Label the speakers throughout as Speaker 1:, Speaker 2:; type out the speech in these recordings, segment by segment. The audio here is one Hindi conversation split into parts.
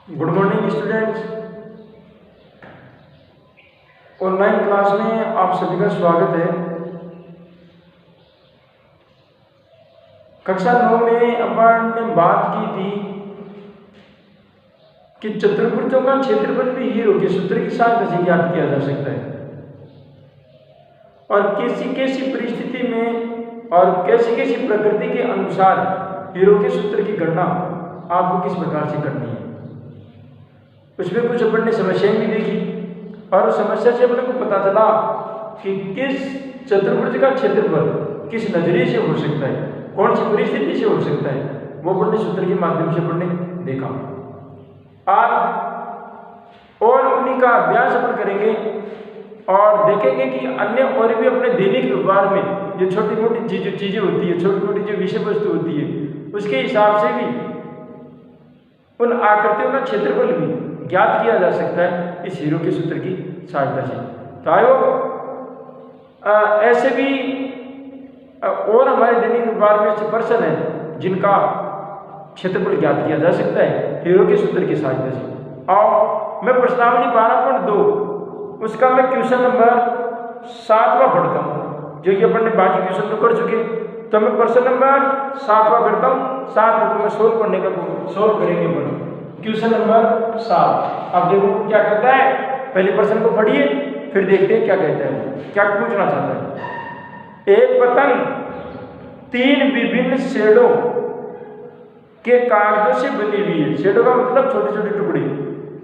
Speaker 1: Good morning students. Online class में आप सभी का स्वागत है। कक्षा 9 में अपन ने बात की थी कि चतुर्भुजों का क्षेत्रफल भी हीरो के सूत्र की सहायता से ज्ञात किया जा सकता है और किसी किसी परिस्थिति में और कैसी कैसी प्रकृति के अनुसार हीरो के सूत्र की गणना आपको किस प्रकार से करनी है। उसमें कुछ अपन ने समस्याएं भी देखी और उस समस्या से अपने को पता चला कि किस चतुर्भुज का क्षेत्रफल किस नजरिए से हो सकता है, कौन सी परिस्थिति से हो सकता है, वो अपन ने सूत्र के माध्यम से अपन ने देखा। आज और उन्हीं का अभ्यास अपन करेंगे और देखेंगे कि अन्य और भी अपने दैनिक व्यवहार में जो छोटी मोटी चीजें होती है, छोटी मोटी जो विषय वस्तु होती है, उसके हिसाब से भी उन आकृतियों का क्षेत्रफल भी ज्ञात किया जा सकता है इस हीरो के सूत्र की सहायता से। तो आयो ऐसे भी और हमारे दैनिक व्यवहार में ऐसे पर्सन है जिनका क्षेत्रफल ज्ञात किया जा सकता है हीरो के सूत्र की सहायता से। और मैं प्रश्नावली 12.2 उसका मैं क्वेश्चन नंबर 7वां पढ़ता हूँ, जो कि अपन ने बाकी क्वेश्चन तो कर चुके, तो मैं प्रश्न नंबर 7वां करता हूँ। 7 को मैं सोल्व करेंगे अपन। Question number 7। अब देखो क्या कहता है, पहले प्रश्न को पढ़िए फिर देखते हैं क्या कहता है, क्या पूछना चाहता है। एक पतंग 3 विभिन्न शेडों के कागजों से बनी हुई है। शेडों का मतलब छोटे छोटे टुकड़े,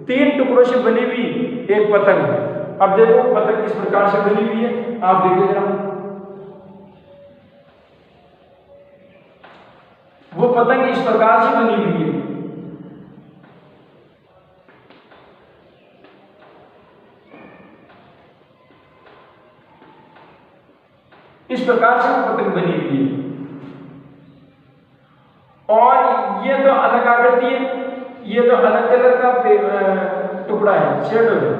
Speaker 1: 3 टुकड़ों से बनी हुई एक पतंग है। अब देखो पतंग किस प्रकार से बनी हुई है, आप देखिए जरा। वो पतंग इस प्रकार से बनी हुई है। इस प्रकार से वो पतंग बनी हुई है और ये तो अलग आकृति है, ये तो अलग कलर का टुकड़ा है, शेडो है,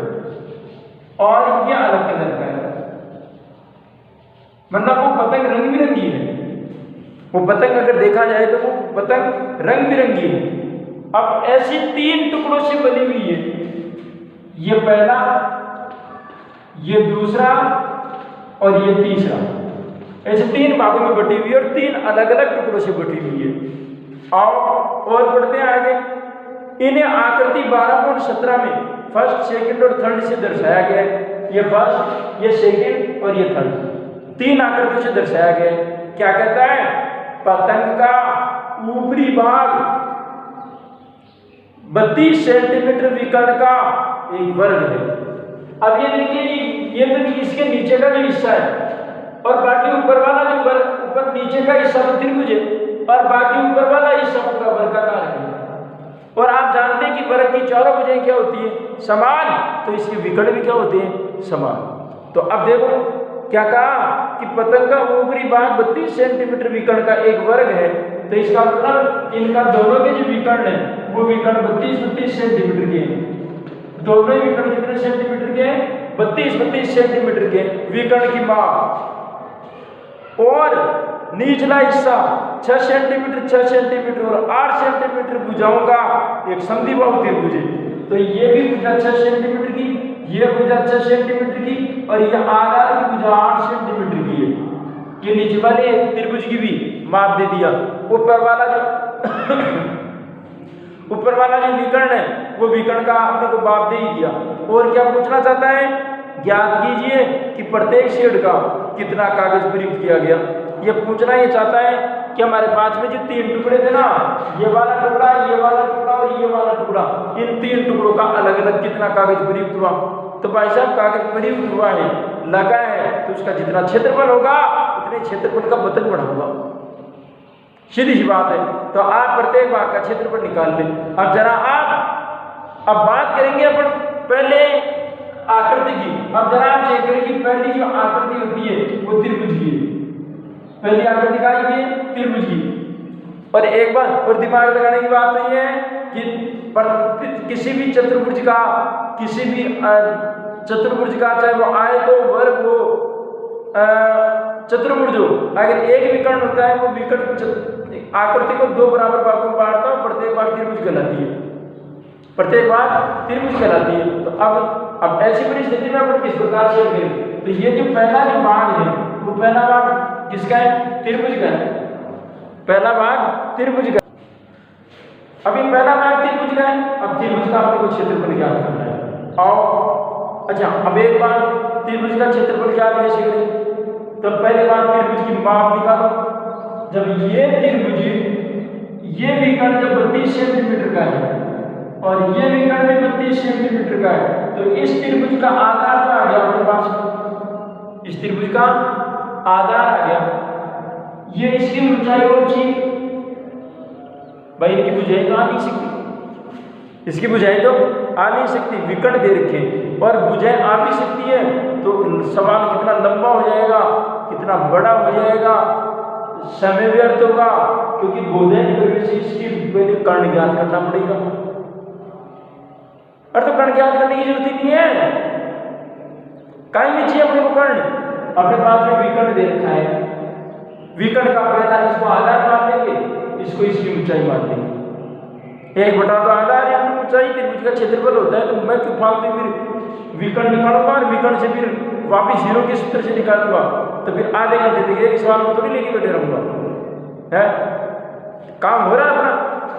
Speaker 1: और ये अलग कलर का है। मतलब वो पतंग रंग बिरंगी है। वो पतंग अगर देखा जाए तो वो पतंग रंग बिरंगी है। अब ऐसी 3 टुकड़ों से बनी हुई है, ये पहला, ये दूसरा और ये तीसरा। ऐसे 3 भागों में बटी हुई है और 3 अलग अलग टुकड़ों से बटी हुई है। और बढ़ते हैं आगे। इन्हें आकृति 12.17 में फर्स्ट, सेकंड और थर्ड से दर्शाया गया है। ये फर्स्ट, ये सेकंड और ये थर्ड, 3 आकृतियों से दर्शाया गया है। क्या कहता है, पतंग का ऊपरी भाग 32 सेंटीमीटर विकर्ण का एक वर्ग है। अब ये देखिए, ये तो इसके नीचे का जो हिस्सा है और बाकी ऊपर वाला जो वर्ग, ऊपर नीचे का हिस्सा तो त्रिभुज है और बाकी ऊपर वाला हिस्सा पूरा वर्गाकार है। और आप जानते हैं कि वर्ग की चारों भुजाएं क्या होती है, समान, तो इसके विकर्ण भी क्या होते हैं, समान। तो अब देखो क्या कहा कि पतंग का ऊपरी भाग 32 सेंटीमीटर विकर्ण का एक वर्ग है। तो इसका मतलब इनका दोनों के जो विकर्ण है वो विकर्ण 32 सेंटीमीटर के हैं। दोनों विकर्ण कितने सेंटीमीटर के हैं, 32 सेंटीमीटर के विकर्ण की माप। और निचला हिस्सा 6 सेंटीमीटर और 8 सेंटीमीटर भुजाओं का एक समद्विबाहु त्रिभुज है। तो ये भी भुजा 6 सेंटीमीटर की, ये भुजा 6 सेंटीमीटर की और ये आधार की भुजा 8 सेंटीमीटर की है। ये नीचे वाले त्रिभुज की भी माप दे दिया। ऊपर वाला जो विकर्ण है वो विकर्ण का आपने को माप दे ही दिया। और क्या पूछना चाहता है, ज्ञात कीजिए कि प्रत्येक शेड का कितना कागज प्रयुक्त किया गया। ये पूछना ये चाहता है कि हमारे पास में जो 3 टुकड़े थे ना, ये वाला टुकड़ा, ये वाला टुकड़ा और ये वाला टुकड़ा, इन 3 टुकड़ों का अलग अलग कितना कागज प्रयुक्त हुआ। तो भाई साहब कागज प्रयुक्त हुआ है, लगा है, तो उसका जितना क्षेत्रफल होगा उतने क्षेत्रफल का पतंग बड़ा होगा। सीधी सी बात है। तो आप प्रत्येक भाग का क्षेत्रफल निकाल लें। अब जरा अब बात करेंगे अपन पहले आकृति की। अब जरा आप चेक करें कि पहली जो आकृति होती है वो त्रिभुज की है। पहली आकृति का है त्रिभुज की। और एक बार और दिमाग लगाने की बात तो ये है कि किसी भी चतुर्भुज का चाहे वो आयत हो, वर्ग हो, चतुर्भुज हो, अगर एक विकर्ण होता है वो विकर्ण आकृति को 2 बराबर भागों में बांटता है, प्रत्येक भाग त्रिभुज कहलाती है। प्रत्येक बार त्रिभुज कहलाती है। तो अब ऐसी परिस्थिति में अपन किस प्रकार से करेंगे, तो ये जो पहला जो भाग है वो पहला भाग किसका है, त्रिभुज का है, पहला भाग त्रिभुज का। अभी पहला भाग त्रिभुज का है, अब त्रिभुज का आपको क्षेत्रफल ज्ञात करना है। और अच्छा, अब एक बार त्रिभुज का क्षेत्रफल ज्ञात कैसे करें, तो पहले बार त्रिभुज की माप निकालो। जब ये त्रिभुज, ये विकर्ण जब 32 सेंटीमीटर का है और ये विकर्ण भी 32 सेंटीमीटर का है, तो इस त्रिभुज का आधार तो आ गया अपने पास, इस त्रिभुज का आधार आ गया। ये इसकी ऊंचाई और ची, भाई इनकी भुजाएं तो आ नहीं सकती, इसकी भुजाएं तो आ नहीं सकती, विकर्ण दे रखे और भुजाएं आ भी सकती है, तो सवाल कितना लंबा हो जाएगा, कितना बड़ा हो जाएगा, समय व्यर्थ होगा, क्योंकि भुजाएं करने से इसकी पहले कर्ण ज्ञात करना पड़ेगा। और तो कर्ण ज्ञात करने की जरूरत ही नहीं है, कहीं नहीं चाहिए अपने को कर्ण, अपने पास में विकर्ण दे रखा है, विकर्ण का पहला इसको आधार मान देंगे, इसको इसकी ऊंचाई मान देंगे। 1/2 तो आधार है अपनी ऊंचाई, त्रिभुज का क्षेत्रफल होता है, तो मैं क्यों फालतू फिर विकर्ण निकालूंगा और विकर्ण से फिर वापिस 0 के सूत्र से निकालूंगा, तो फिर आधे घंटे तक एक सवाल में थोड़ी लेके बैठे रहूंगा, है काम हो रहा है अपना।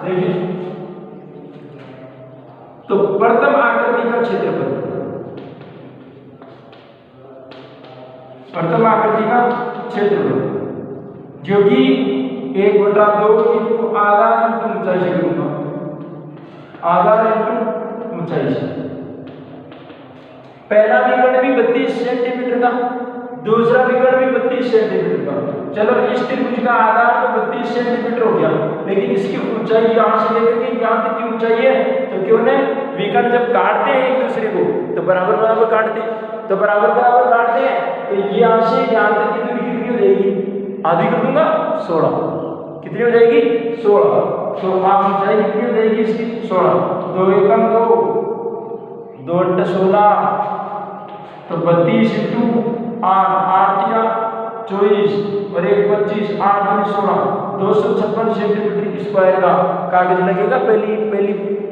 Speaker 1: देखिए, तो प्रथम आकृति का क्षेत्रफल, प्रथम आकृति का क्षेत्रफल जो कि 1/2 इंटू आधार इंटू ऊंचाई से करूंगा, आधार इंटू ऊंचाई से। पहला विकर्ण भी 32 सेंटीमीटर का, दूसरा विकर्ण भी 32 सेंटीमीटर का। चलो, इस त्रिभुज का आधार तो 32 सेंटीमीटर हो गया, लेकिन इसकी ऊंचाई यहां से लेकर के यहां कितनी ऊंचाई है, तो क्यों ने विकर्ण जब काटते हैं एक दूसरे को तो बराबर बराबर काटते हैं, तो बराबर बराबर काटते हैं, तो यहां से यहां तक की दूरी कितनी हो जाएगी, आधी कर दूंगा 16, कितनी हो जाएगी 16। तो आप ऊंचाई कितनी हो जाएगी इसकी 16, 2 एकम 2, 2 × 16, तो 32 इंटू 8 या 24 और 1 25, 8 × 16, 256 सेंटीमीटर स्क्वायर का कागज लगेगा पहली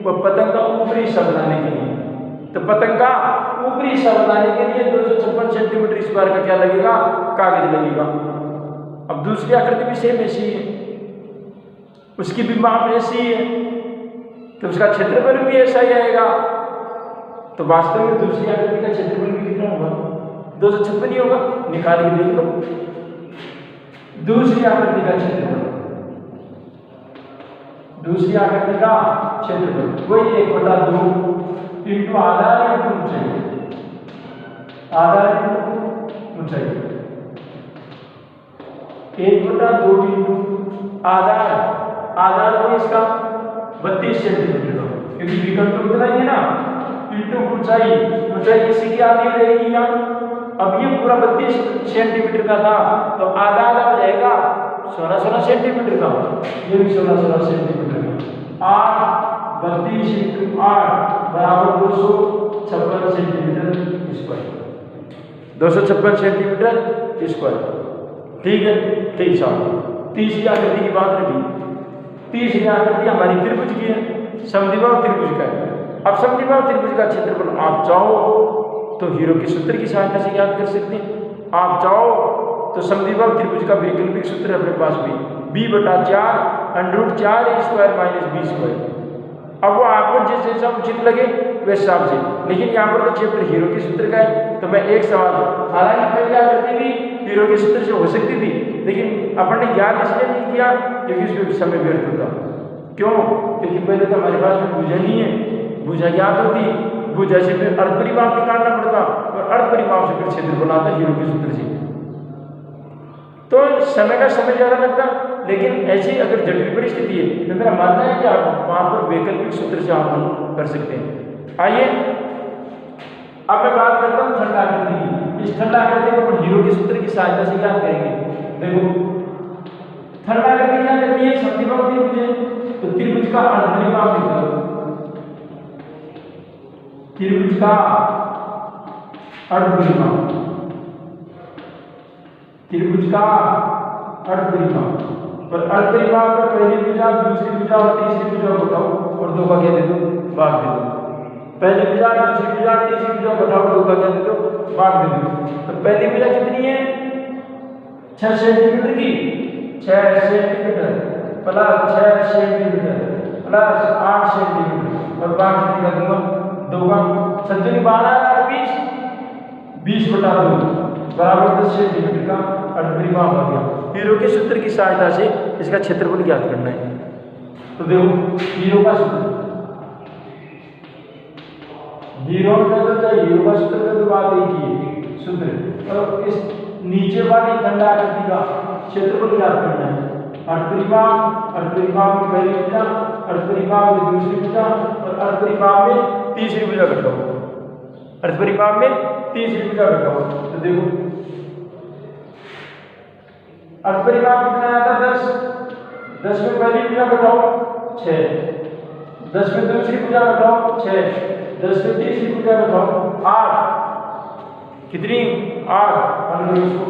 Speaker 1: पतंग का ऊपरी हिस्सा बनाने के लिए। तो पतंग का ऊपरी हिस्सा बनाने के लिए 256 सेंटीमीटर स्क्वायर का क्या लगेगा, कागज लगेगा। अब दूसरी आकृति भी सेम ऐसी है, उसकी भी माप ऐसी है, तो उसका क्षेत्रफल भी ऐसा ही आएगा। तो वास्तव में दूसरी आकृति का क्षेत्रफल भी कितना होगा, 256 ही होगा, निकाल के देख लो। दूसरी आकृति का क्षेत्रफल, दूसरी आकृति का क्षेत्रफल वही 1/2 इंटू आधार इंटू ऊंचाई, आधार इंटू ऊंचाई, 1/2 इंटू आधार, आधार को इसका 32 सेंटीमीटर का, क्योंकि विकर्ण तो इतना ही है ना, इंटू ऊंचाई, ऊंचाई इसी की आधी रहेगी यहाँ। अब ये पूरा 32 सेंटीमीटर का था, तो आधा आधा हो जाएगा 16 सेंटीमीटर का, ये भी 16 सेंटीमीटर का। 8 32 इंटू 8 बराबर 256 सेंटीमीटर स्क्वायर, 256 सेंटीमीटर स्क्वायर। ठीक है, ठीक साहब। तीसरी आकृति की बात रखी, तीसरी आकृति हमारी त्रिभुज की है, समद्विबाहु त्रिभुज का है। अब समद्विबाहु त्रिभुज का क्षेत्रफल आप चाहो तो हीरो के सूत्र की सहायता से याद कर सकते हैं, आप चाहो तो समद्विबाहु त्रिभुज का वैकल्पिक सूत्र अपने पास भी b/4 √4a² - b²। अब वो आपको जिस जैसा उचित लगे वैसे हिसाब से, लेकिन यहाँ पर तो चैप्टर हीरो के सूत्र का है, तो मैं एक सवाल, हालांकि पहली आकृति भी हीरो के सूत्र से हो सकती थी, लेकिन अपन ने याद इसलिए नहीं किया क्योंकि उसमें समय व्यर्थ होता। क्यों? क्योंकि पहले तो हमारे पास में भुजा नहीं है, भुजा याद होती, भुजा से फिर अर्ध परिमाप निकालना पड़ता और अर्ध परिमाप से फिर क्षेत्रफल आता हीरो के सूत्र से, तो समय का समय ज़्यादा लगता। लेकिन ऐसी अगर जटिल परिस्थिति है तो मेरा मानना है कि आप वहाँ पर वैकल्पिक सूत्र से आप कर सकते हैं। आइए अब मैं बात करता हूँ ठंडा आकृति की। इस ठंडा आकृति को हीरो के सूत्र की सहायता से याद करेंगे। देखो, ठंडा आकृति क्या करती है, समद्विबाहु त्रिभुज है, तो त्रिभुज का अर्धपरिमाप निकालो, त्रिभुज का अर्धपरिमाप, त्रिभुज का अर्धपरिमाप, और अर्धपरिमाप का पहली भुजा, दूसरी भुजा और तीसरी भुजा बताओ और दो का क्या दे दो, भाग दे दो। पहली भुजा, दूसरी भुजा, तीसरी भुजा बताओ, दो का क्या दे दो, भाग दे दो। तो पहली भुजा कितनी है, 6 सेंटीमीटर की, 6 centimetre plus 6 centimetre plus 8 centimetre और भाग कितनी का दूंगा, 2 का। 7 12 20, 20/2 बराबर 10 सेंटीमीटर का अर्धपरिमाप आ गया। हीरो के सूत्र की सहायता से इसका क्षेत्रफल ज्ञात करना है। तो देखो हीरो का सूत्र, हीरो का तो चाहिए, हीरो का सूत्र में तो बात एक ही है सूत्र, और इस नीचे वाली खंडाकृति का क्षेत्रफल ज्ञात करना है। अर्धपरिमाप, अर्धपरिमाप में पहली भुजा, अर्धपरिमाप में दूसरी भुजा और अर्धपरिमाप में तीसरी भुजा घटाओ, अर्धपरिमाप में तीसरी भुजा घटाओ। तो देखो अर्धपरिमाप कितना आया था, 10, 10 में पहली भुजा घटाओ 6, 10 में दूसरी भुजा घटाओ 6, 10 में तीसरी भुजा घटाओ 8, कितनी 8, और इसको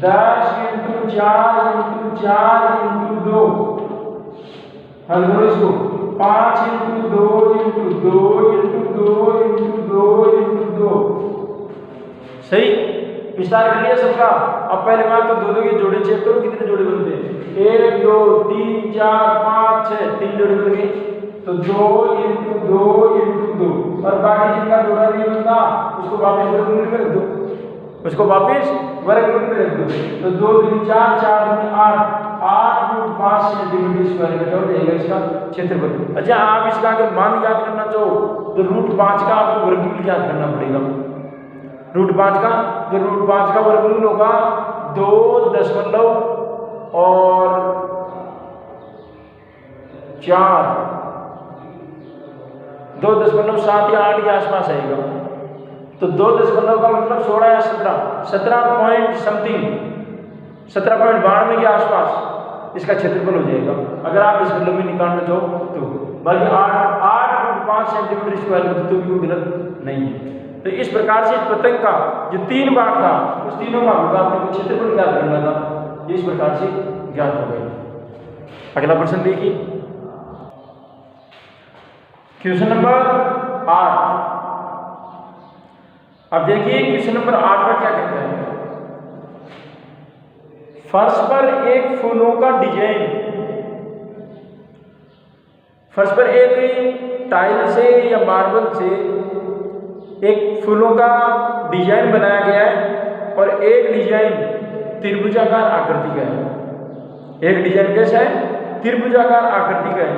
Speaker 1: 10 × 4 × 4 × 2, हल करो इसको 5 × 2 × 2 × 2 × 2 × 2। सही, विस्तार कर लिया सबका। अब पहले बात तो दो के जोड़े चेक करो, कितने जोड़े बनते हैं, 1 2 3 4 5 6, 3 जोड़े बन गए। तो 2 × 2 × 2, और बाकी जिनका जोड़ा नहीं बनता उसको वापस वर्गमूल में रख दो, उसको वापस वर्गमूल में रख दो। तो 2 × 4 4 × 8, 8 × 5 सेंटीमीटर स्क्वायर का हो जाएगा इसका क्षेत्रफल। अच्छा, आप इसका अगर मान याद करना चाहो तो √5 का आपको वर्गमूल याद करना पड़ेगा। √5 का, जो √5 का वर्गमूल होगा 2.7 या 8 के आसपास आएगा। तो 2 का मतलब 16 या 17 पॉइंट समथिंग, 17.92 के आसपास इसका क्षेत्रफल हो जाएगा, अगर आप इस मतलब में निकालना चाहो तो। बाकी 8.5 सेंटीमीटर स्क्वायर में तो भी गलत नहीं है। तो इस प्रकार से इस पतंग का जो 3 भाग था, उस तीनों भागों का आपने क्षेत्रफल ज्ञात करना था, इस प्रकार से ज्ञात हो गया। अगला प्रश्न देखिए, क्वेश्चन नंबर 8। अब देखिए क्वेश्चन नंबर 8 का क्या कहता है, फर्श पर एक फूलों का डिजाइन, फर्श पर एक टाइल से या मार्बल से एक फूलों का डिजाइन बनाया गया है और एक डिजाइन त्रिभुजाकार आकृति का है। एक डिजाइन कैसा है, त्रिभुजाकार आकृति का है।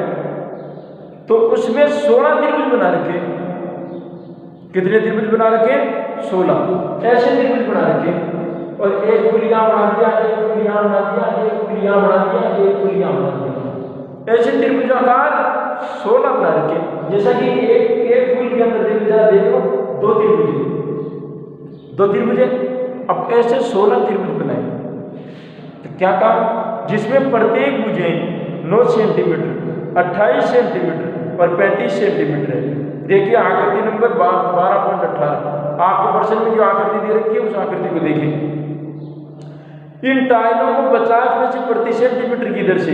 Speaker 1: तो उसमें 16 त्रिभुज बना रखे। कितने त्रिभुज बना रखे, 16 ऐसे त्रिभुज बना रखे, और एक पुलिया बना दिया, एक पुलिया बना दिया, एक पुलिया बना दिया, एक पुलिया बना दिया, ऐसे त्रिभुजाकार 16 बना रखे। जैसा कि एक फूल के अंदर देखो 2 त्रिभुज, 2 त्रिभुज। अब ऐसे 16 त्रिभुज बनाए। तो क्या कहा, जिसमें प्रत्येक भुजें 9 सेंटीमीटर, 28 सेंटीमीटर और 35 सेंटीमीटर है। देखिए आकृति नंबर 12.18, आपके प्रश्न में जो आकृति दे रखी है उस आकृति को देखें। इन टाइलों को 50 पैसे प्रति सेंटीमीटर की दर से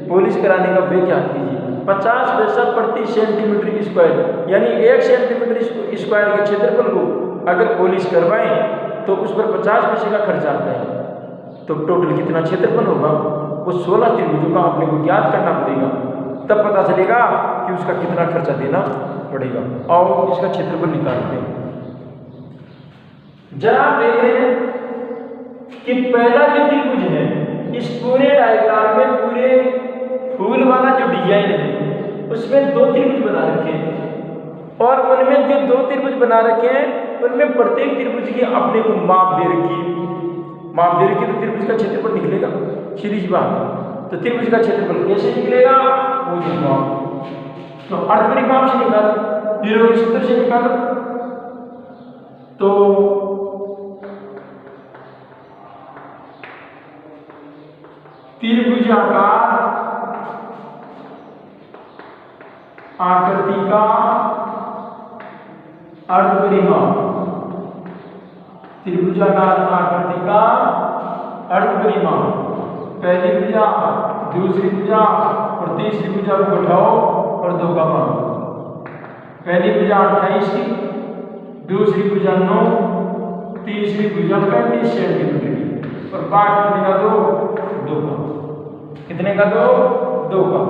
Speaker 1: पॉलिश कराने का व्यय ज्ञात कीजिए। 50 पैसा प्रति सेंटीमीटर स्क्वायर, यानी 1 सेंटीमीटर स्क्वायर के क्षेत्रफल को अगर पॉलिश करवाएं तो उस पर 50 पैसे का खर्च आता है। तो टोटल कितना क्षेत्रफल होगा, वो 16 त्रिभुजों का आपने को ज्ञात करना पड़ेगा, तब पता चलेगा कि उसका कितना खर्चा देना पड़ेगा। और इसका क्षेत्रफल निकालते हैं। जरा आप देख रहे हैं कि पहला जो त्रिभुज है, इस पूरे डायग्राम में पूरे फूल वाला जो डिजाइन है उसमें 2 त्रिभुज बना रखे हैं, और उनमें जो 2 त्रिभुज बना रखे हैं उनमें प्रत्येक त्रिभुज की अपने को माप दे रखी है। माप दे रखी तो त्रिभुज का क्षेत्रफल निकलेगा, सीधी बात है। तो त्रिभुज का क्षेत्रफल कैसे निकलेगा, वो जो माप, तो अर्धपरिमाप से निकालो, हीरो के सूत्र से निकालो। तो त्रिभुजाकार आकृति का अर्धपरिमाप, त्रिभुजाकार आकृति का अर्धपरिमाप पहली भुजा, दूसरी भुजा और तीसरी भुजा को उठाओ और 2 का मानो। पहली भुजा 28 की, दूसरी भुजा 9, तीसरी भुजा 35 सेंटीमीटर की और पाठ कितने का 2 का। कितने का 2 का।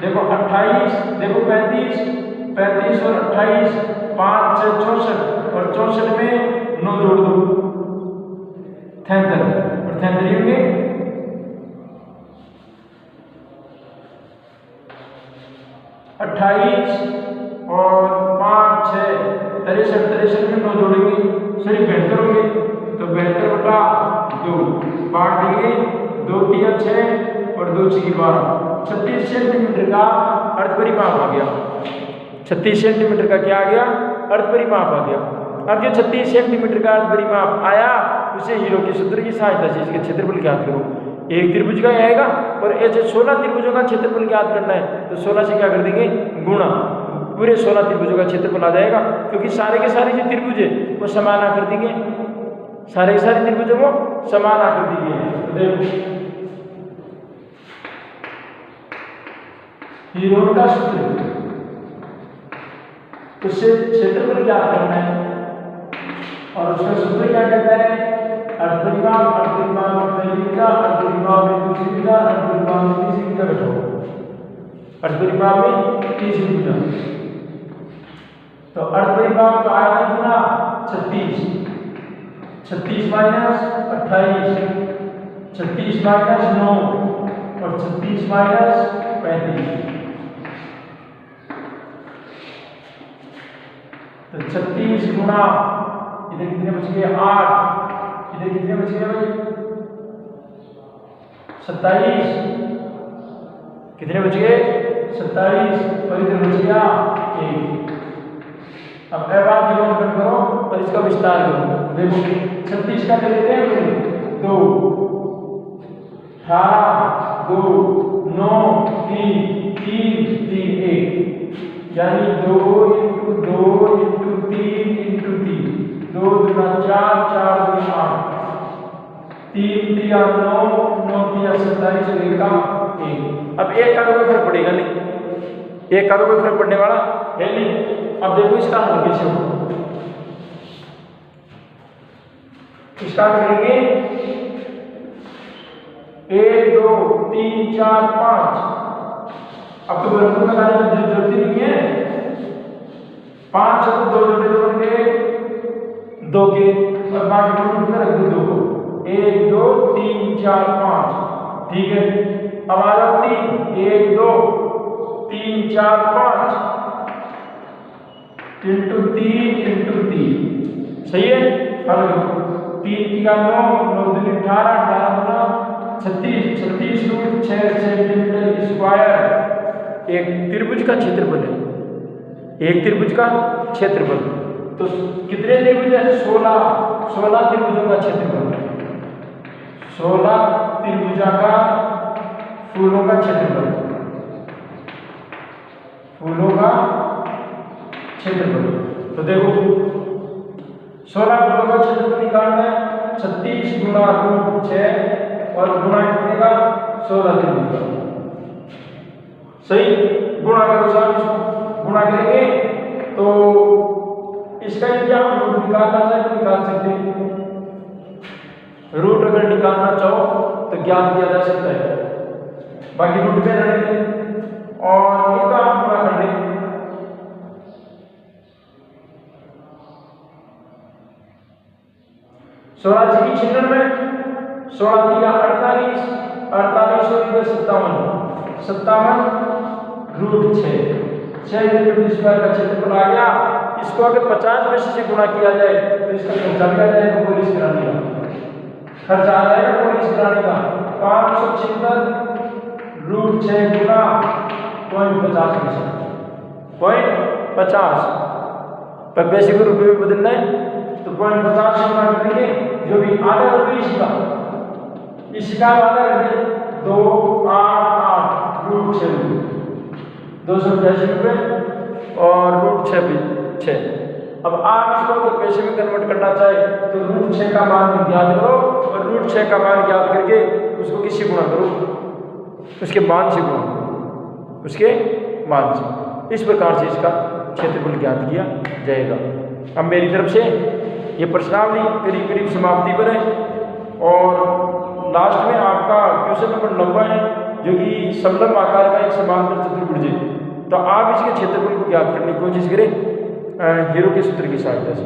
Speaker 1: देखो 28, देखो 35 और 28, 5 6 64 और 64 में 9 जोड़ दो 73 और 73 होंगे 28 और 5 6 63 में 9 जोड़ेंगे, सॉरी 72 होंगे तो 72 बटा 2 बांट देंगे, 2 3 6 और 2 6 12, 36 सेंटीमीटर का अर्ध परिमाप आ गया। 36 सेंटीमीटर का क्या आ गया? अर्ध परिमाप आ गया। अब जो 36 सेंटीमीटर का अर्ध परिमाप आया उसे हीरो के सूत्र की सहायता से इसके क्षेत्रफल ज्ञात करो। एक त्रिभुज का आएगा और ऐसे 16 त्रिभुजों का क्षेत्रफल ज्ञात करना है तो 16 से क्या कर देंगे गुणा, पूरे 16 त्रिभुजों का क्षेत्रफल आ जाएगा क्योंकि सारे के सारे जो त्रिभुज है वो समान आकृति के, सारे के सारे त्रिभुजों को समान आकृति के हैं। तो देखो हीरो का सूत्र, उससे क्षेत्रफल ज्ञात करना है और उसका सूत्र क्या कहता है? अर्ध परिमाप में पहली भुजा, अर्ध परिमाप में दूसरी भुजा, अर्ध परिमाप में तीसरी भुजा बैठाओ। अर्ध परिमाप में तीसरी भुजा तो अर्ध परिमाप तो आएगा कितना 36, 36 माइनस 28, 36 माइनस 9 और 36 माइनस 35 तो 36 गुणा इधर कितने बच गए 8, इधर कितने बच गए भाई 27, कितने बच गए 27 और इधर बच गया 1। अब आप जीवन करो और इसका विस्तार करो। देखो 36 का ले लेते हैं 2 18 2 9 3 3 3 1 यानी 2 × 2 × 3 × 3 2 दूना 4 4 दूना 8 3 3 9 9 3 27 और 1 का 1। अब एक का तो कोई फर्क पड़ेगा नहीं, एक का तो कोई फर्क पड़ने वाला है नहीं। अब देखो इसका हल कैसे होगा, इसका करेंगे 1 2 3 4 5। अब तो बराबर लगाने की जरूरत ही नहीं है, 5 और 2 जोड़े जोड़ के 2 के और बाकी को में रख दो 2 को 1 2 3 4 5 ठीक है। अब आ जाओ 3 1 2 3 4 5 इंटू 3 इंटू 3 सही है। हल 3 का 9 9 दूनी 18 18 गुना 36 36 रूट 6 सेंटीमीटर स्क्वायर एक त्रिभुज का क्षेत्रफल है, एक त्रिभुज का क्षेत्रफल। तो कितने त्रिभुज है 16 त्रिभुजों का क्षेत्रफल, 16 त्रिभुजा का फूलों का क्षेत्रफल, फूलों का क्षेत्रफल। तो देखो 16 फूलों का क्षेत्रफल निकालना है 36 गुणा रूट 6 और गुणा कितने का 16 त्रिभुज का। सही गुणा करो साहब, इसको गुणा करेंगे तो इसका क्या रूट निकालना चाहे तो निकाल सकते हैं। रूट अगर निकालना चाहो तो ज्ञात किया जा सकता है, बाकी रूट में रहेंगे और इनका हम गुणा कर लेंगे। 16 6 96, 16 3 48, 48 और इधर 57 रूट 6 स्क्वायर का क्षेत्रफल आ गया। इसको अगर 50 में से गुणा किया जाए तो इसका खर्चा भी आ जाएगा पॉलिश कराने का, खर्चा आ जाएगा पॉलिश कराने का 576 रूट 6 गुणा 0.50 में से 0.50 पर पैसे को रुपये में बदलना है तो 0.50 से गुणा करेंगे, जो भी आधा रुपये इसका आधा करेंगे 288 रूट 6 285 रुपये और रूट 6 अब आप इसको अगर पैसे में कन्वर्ट करना चाहे तो √6 का मान ज्ञात करो और √6 का मान ज्ञात करके उसको किससे गुणा करो, उसके मान से गुणा करो, उसके मान से। इस प्रकार से इसका क्षेत्रफल ज्ञात किया जाएगा। अब मेरी तरफ से ये प्रश्नावली करीब करीब समाप्ति पर है और लास्ट में आपका क्वेश्चन नंबर 90 है जो कि समलंब आकार का एक समांतर चतुर्भुज है। तो आप इसके क्षेत्रफल को ज्ञात करने की कोशिश करें हीरो के सूत्र की सहायता से।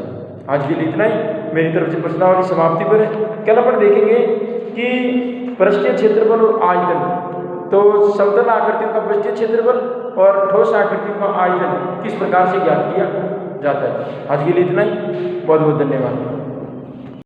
Speaker 1: आज के लिए इतना ही, मेरी तरफ से प्रश्नावली समाप्ति पर है। कल अपन देखेंगे कि पृष्ठीय क्षेत्रफल और आयतन, तो समतल आकृतियों का पृष्ठीय क्षेत्रफल और ठोस आकृतियों का आयतन किस प्रकार से ज्ञात किया जाता है। आज के लिए इतना ही, बहुत बहुत धन्यवाद।